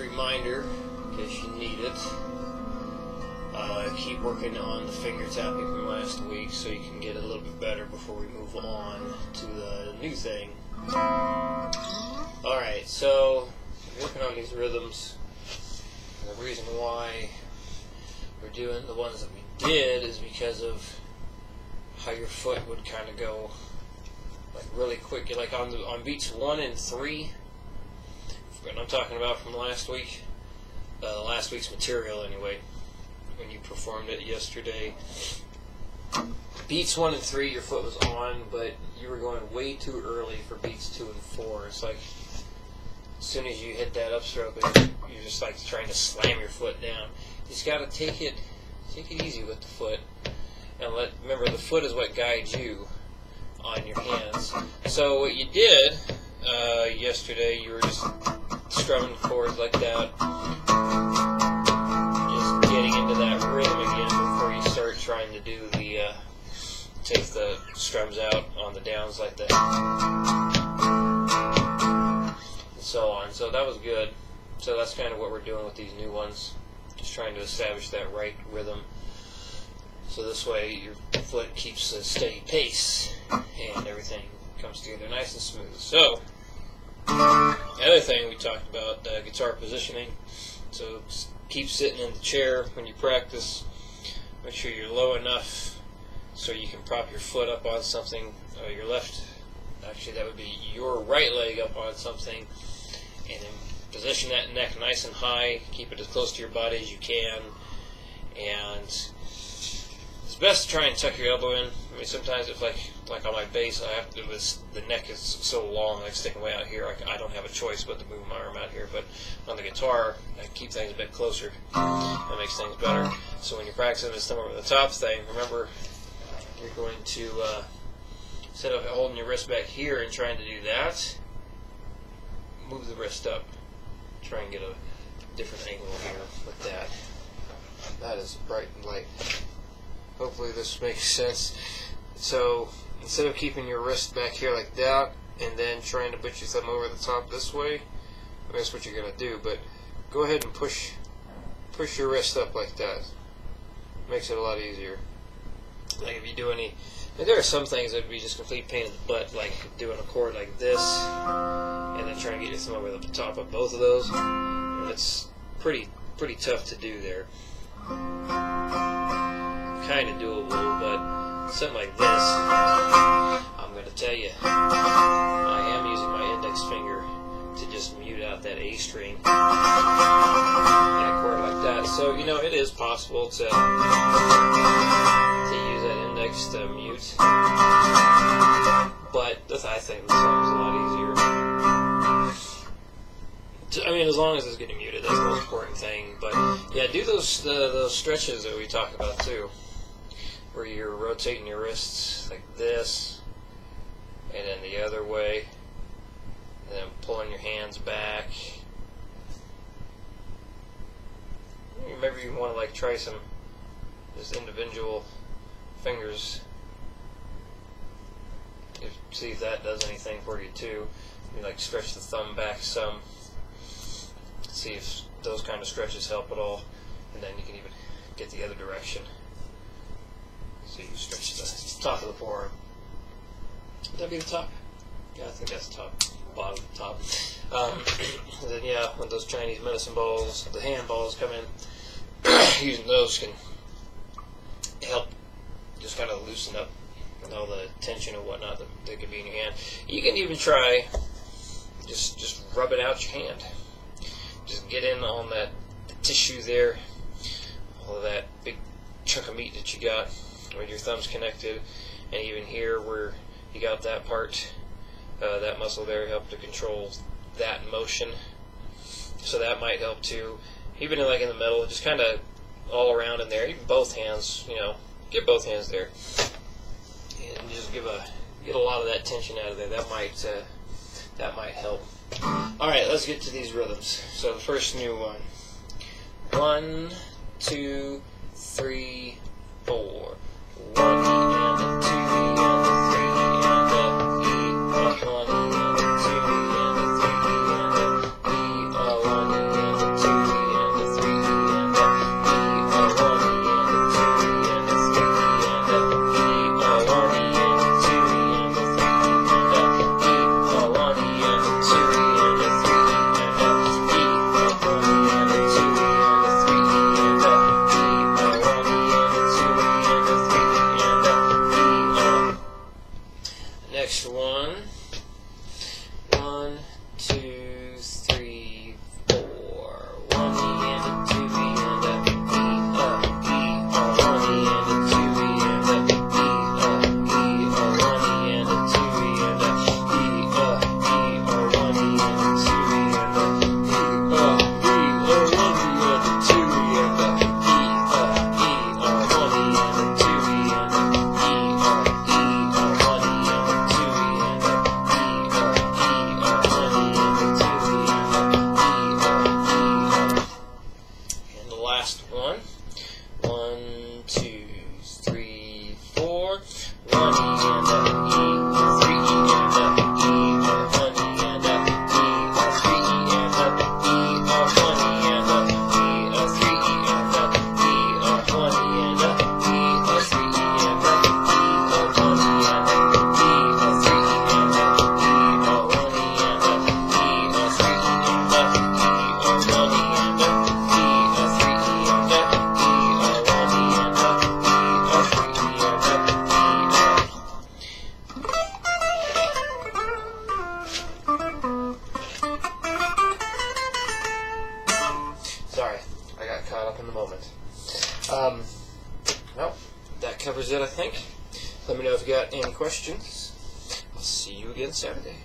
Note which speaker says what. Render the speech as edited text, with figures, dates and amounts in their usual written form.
Speaker 1: a reminder, in case you need it, keep working on the finger tapping from last week so you can get a little bit better before we move on to the new thing. Alright, so working on these rhythms. The reason why we're doing the ones that we did is because of how your foot would kind of go like really quick. Like on beats 1 and 3, what I'm talking about from last week, last week's material anyway, when you performed it yesterday. Beats 1 and 3, your foot was on, but you were going way too early for beats 2 and 4. It's like as soon as you hit that upstroke, you're just like trying to slam your foot down. You just got to take it easy with the foot, and remember the foot is what guides you on your hands. So what you did yesterday, you were just strumming chords like that, just getting into that rhythm again before you start trying to do the take the strums out on the downs like that, and so on. So that was good. So that's kind of what we're doing with these new ones, just trying to establish that right rhythm. So this way your foot keeps a steady pace and everything comes together nice and smooth. So the other thing we talked about, guitar positioning. So keep sitting in the chair when you practice. Make sure you're low enough so you can prop your foot up on something, your left, actually that would be your right leg up on something, and then position that neck nice and high, keep it as close to your body as you can, and it's best to try and tuck your elbow in. I mean, sometimes if like on my bass, I have to do this, the neck is so long, like sticking way out here, I don't have a choice but to move my arm out here. But on the guitar, I keep things a bit closer. That makes things better. So when you're practicing this thumb over the top thing, remember you're going to, instead of holding your wrist back here and trying to do that, move the wrist up. Try and get a different angle here with that. That is bright and light. Hopefully this makes sense. So instead of keeping your wrist back here like that and then trying to put your thumb over the top this way, that's what you're going to do. But go ahead and push your wrist up like that. Makes it a lot easier. Like if you do any, there are some things that would be just complete pain in the butt, like doing a chord like this and then trying to get your thumb over the top of both of those. That's pretty tough to do there. Kind of doable, but something like this, I'm going to tell you, I am using my index finger to just mute out that A string in a chord like that. So, you know, it is possible to use that index to mute, but I think this sounds a lot easier. I mean, as long as it's getting muted, that's the most important thing. But yeah, do those stretches that we talked about too, where you're rotating your wrists like this, and then the other way, and then pulling your hands back. Maybe you want to like try some just individual fingers. See if that does anything for you too. You like stretch the thumb back some. See if those kind of stretches help at all, and then you can even get the other direction. So you stretch the top of the forearm. Would that be the top? Yeah, I think that's the top. Bottom, top. And then yeah, when those Chinese medicine balls, the hand balls come in, using those can help just kind of loosen up all the tension and whatnot that could be in your hand. You can even try just rub it out your hand. Just get in on the tissue there, all of that big chunk of meat that you got where your thumb's connected, and even here where you got that part, that muscle there help to control that motion. So that might help too. Even like in the middle, just kind of all around in there. Even both hands, you know, get both hands there, and just get a lot of that tension out of there. That might help. Alright, let's get to these rhythms. So the first new one. 1, 2, 3, 4. 1 E and a 2 E and a 3 E and a E. 1 E and a 2 E and a 3 E and a E. 1 E and a in the moment. Well, that covers it, I think. Let me know if you got any questions. I'll see you again Saturday.